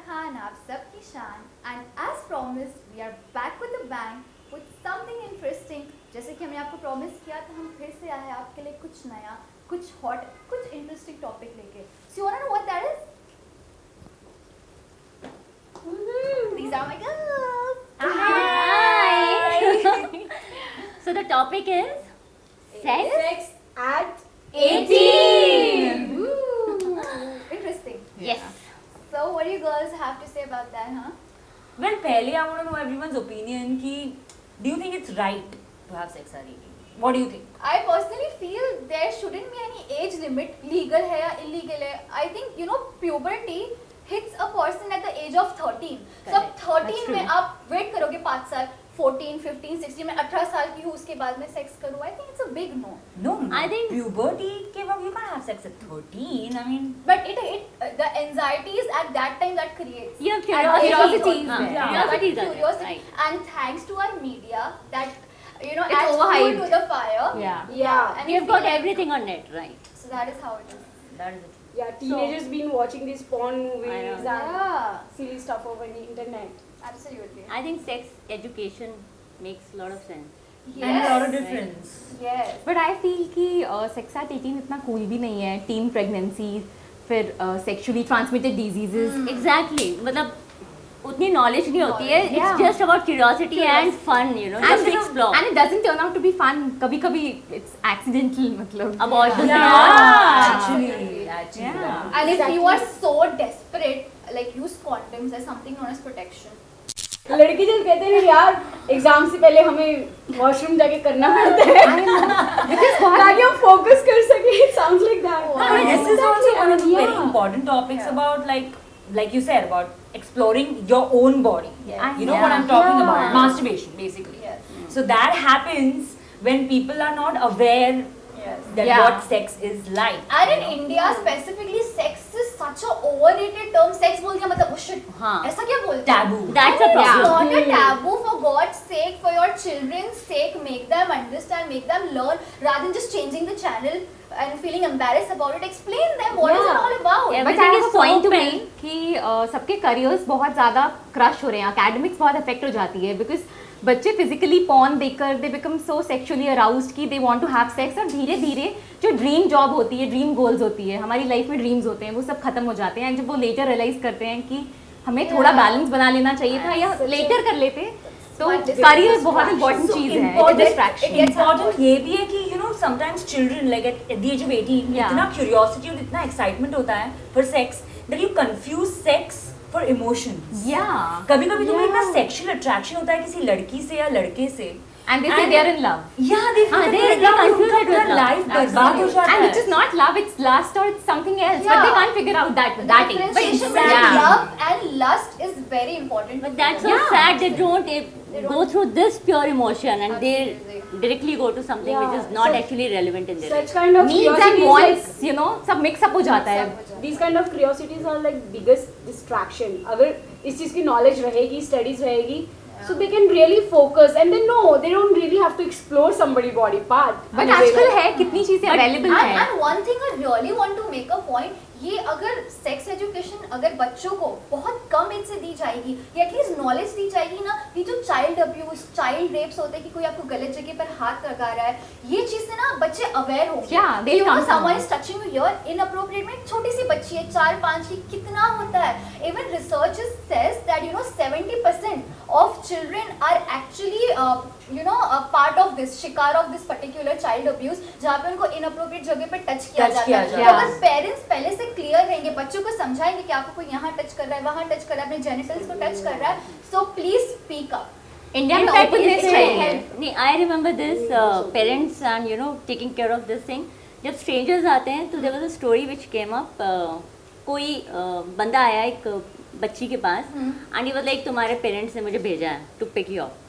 Khan, आप सबकी शान, and as promised, we are back with a bang with something interesting. जैसे कि हमने आपको promise किया था, हम फिर से आए आपके लिए कुछ नया, कुछ hot, कुछ interesting topic लेके. So you wanna know what that is? These are my girls. Hi. So the topic is Sex at 18. Ooh, interesting. Yes. So what do you girls have to say about that, huh? Well, पहले I want to know everyone's opinion कि do you think it's right to have sex at 18? What do you think? I personally feel there shouldn't be any age limit, legal है या illegal है. I think puberty hits a person at the age of 13. So अब 13 में आप wait करोगे 5 साल, 14, 15, 16 में 18 साल की हूँ उसके बाद में sex करूँ. I think it's a big no. No, I think puberty के वक्त you can't have sex at 13. I mean, But the anxieties at that time that creates. You have Curiosity is हाँ, there. curiosity is there, Curiosity. right. And thanks to our media that It's adds fuel overhyped. to the fire. Yeah. And We have we feel got like- everything on net, right? So that is how it is. that is it. Yeah, teenagers been watching these porn movies I know. and Yeah, silly stuff over the internet. absolutely. I think sex education makes a lot of sense. And a lot of Yes. difference. Yes. But I feel कि sex eight 18 इतना cool भी नहीं है. Tin pregnancy, फिर sexually transmitted diseases. Exactly. मतलब उतनी knowledge नहीं होती है. Yeah. It's just about curiosity and fun, just to explore. And it doesn't turn out to be fun. कभी कभी इट्स एक्सीडेंटल. मतलब Abortion. Yeah, actually. Yeah. And if you are so desperate, like use condoms as something known as protection. लड़की जब कहते हैं यार exam से पहले हमें वॉशरूम जाके करना पड़ता है ताकि हम फोकस कर सके. It sounds like that. I mean, this is also one of the very Yeah. important topics Yeah. about like you said about exploring your own body. Yes. You know what I'm talking Yeah. about? Masturbation, basically. Yes. So that happens when people are not aware Yes. that Yeah. what sex is like. And you in know? India specifically, sex is such a overrated term. Sex बोल दिया मतलब oh shit. हाँ. ऐसा क्या बोलते हैं? Taboo. That's a It's problem. not a taboo. For God's sake, for your children's sake, make them understand, make them learn, rather than just changing the channel and feeling embarrassed about it. Explain them what is it all about. Yeah. But I Everything have is a point so to open. Make कि सबके careers बहुत ज़्यादा crush हो रहे हैं. Academics बहुत affect हो जाती है बिकॉज बच्चे फिजिकली पॉर्न देखकर they become so sexually aroused कि they want to have sex. और धीरे धीरे जो ड्रीम जॉब होती है, ड्रीम गोल्स होती है, हमारी लाइफ में ड्रीम्स होते हैं, वो सब खत्म हो जाते हैं. एंड जब वो लेटर रियलाइज करते हैं कि हमें थोड़ा बैलेंस बना लेना चाहिए था या लेटर कर लेते, तो करियर बहुत इंपॉर्टेंट चीज़ है. important. Distraction. It gets Important ये भी है कि sometimes children like at the age of 18 Yeah. इतना curiosity और इतना excitement होता है for sex that you confuse sex for emotions. या कभी कभी तुम्हें इतना sexual attraction होता है किसी लड़की से या लड़के से. And they say they are in love. Yeah, they feel हाँ, that they they're in love, confuse उनका it with पूरा love. life बर्बाद हो जाता And है. which is not love, it's lust or it's something else. But Yeah. they can't figure out that age. Differentiation But between exactly. love and lust is very important. But that's so Yeah. sad. They don't don't- go through this pure emotion and they Absolutely. directly go to something Yeah. which is not So- actually relevant in their life. Such kind of Needs and curiosities wants, you know, सब mix up हो जाता है. these kind of curiosities are like biggest distraction. अगर इस चीज की knowledge रहेगी, studies रहेगी, so they can really focus and then no, they don't really have to explore somebody body part. But आजकल है कितनी चीजें available And, हैं. and one thing I really want to make a point, ये अगर sex education अगर बच्चों को बहुत कम एज से दी जाएगी या एटलीस्ट नॉलेज दी जाएगी ना, ये जो चाइल्ड अब्यूज, चाइल्ड रेप्स होते हैं कि कोई आपको गलत जगह पर हाथ लगा रहा है, ये चीज से ना बच्चे अवेयर होंगे. Yeah, they'll come someone forward. Is touching you here inappropriate में. छोटी सी बच्ची है 4-5 की, कितना होता है. Even research says that 70% of children are actually part of this, शिकार of this particular child abuse, जहाँ पे उनको इनअप्रोप्रिएट जगह पे टच किया Touch जाता किया है. जाता तो है. अगर पेरेंट्स पहले से क्लियर रहेंगे, बच्चों को समझाएंगे कि आपको कोई यहाँ टच कर रहा है, वहाँ टच कर रहा है, अपने जेनिटल्स को टच कर रहा है, so please speak up. India में In fact, openness it's चाहिए. नहीं, I remember this parents and taking care of this thing. जब strangers आते हैं तो there was a story which came up. कोई बंदा आया एक बच्ची के पास and he was like तुम्हारे पेरेंट्स ने मुझे भेजा है to pick you up.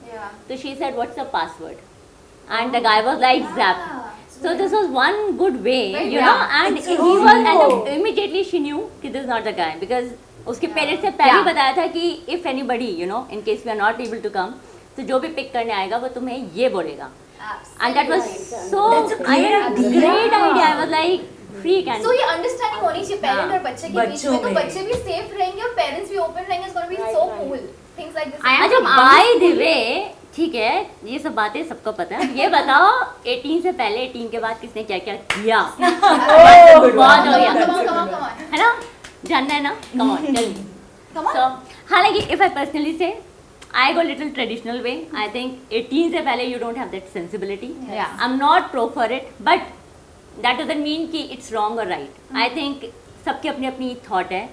तो she said what's the password and the guy was like zap. So this was one good way, and It's he true. was and immediately she knew कि this is not the guy because उसके parents ने पहले Yeah. बताया था कि if anybody in case we are not able to come, तो जो भी पिक करने आएगा वो तुम्हें ये बोलेगा. And that was so That's a great idea. great idea. I was like, free can So ये अंडरस्टैंडिंग होनी चाहिए पेरेंट हाँ, और बच्चे के बीच बच्चों में, तो में। बच्चे भी सेफ रहेंगे और पेरेंट्स भी ओपन रहेंगे. It's gonna be Right, so right. cool. Things like this. अच्छा बाय द वे ठीक है ये सब बातें सबको पता है ये बताओ 18 से पहले 18 के बाद किसने क्या क्या किया बहुत हो गया Come on. है ना जानना है ना come on tell me Come on. So हालांकि if I personally say I go little traditional way I think 18 से पहले you don't have that sensibility Yeah. I am not pro for it but that doesn't mean कि it's wrong और right I think सबके अपनी अपनी thought है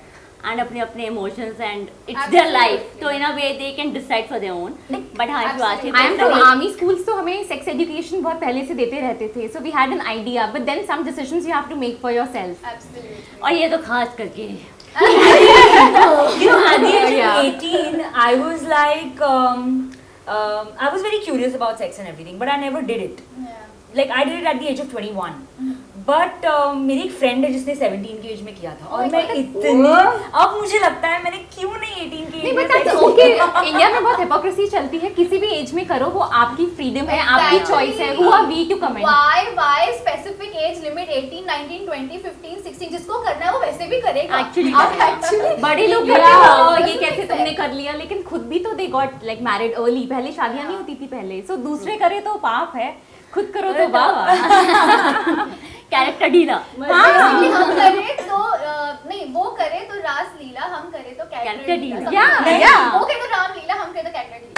and अपने अपने emotions and it's their life तो in a way they can decide for their own but हाँ if you ask Absolutely. I am from army schools तो हमें सेक्स एजुकेशन बहुत पहले से देते रहते थे so we had an idea but then some decisions you have to make for yourself Absolutely. और ये तो खास करके You know, at the age Yeah. of 18, I was like, I was very curious about sex and everything, but I never did it. Yeah. Like I did it at the age of 21. But मेरी एक friend है जिसने 17 की as में किया था और Oh my मैं God. इतनी अब मुझे लगता है मैंने क्यों नहीं 18 की नहीं एज में बट sex ओके किया। इंडिया में बहुत हिपोक्रेसी चलती है किसी भी एज में करो वो आपकी फ्रीडम है आपकी Exactly. चॉइस है who are we to comment Why specific age limit 18, 19, 20, 15, 16 जिसको करना है वो वैसे भी करेगा. Actually अब करेगा. actually बड़े लोग Yeah. कहते हैं "Oh, ये This is कैसे fair. तुमने कर लिया लेकिन खुद भी तो they got like married early पहले शादियां नहीं होती थी पहले सो दूसरे करे तो पाप है खुद करो तो वाह कैरेक्टर ढीला Basically हम करें तो नहीं वो करे तो रास लीला हम करे तो Character कैरेक्टर ढीला. लीला. Yeah, नहीं, yeah. वो करे तो राम लीला हम करे तो character Leela.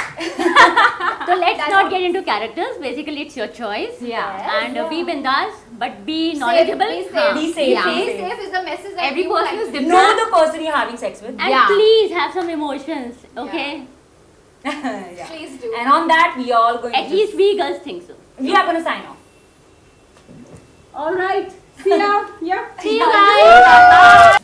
So let's That's not all. get into characters. Basically, it's your choice. Yeah. And be bindas, but be knowledgeable. be safe. हाँ. Be safe. Yeah. Be safe is the message that Every you person like is to different. Know the person you're having sex with. And Yeah. please have some emotions, okay? Yeah. Please do. And on that, we all going At to least we girls think so. we are going to sign off. All right. See ya. Yeah. See you guys.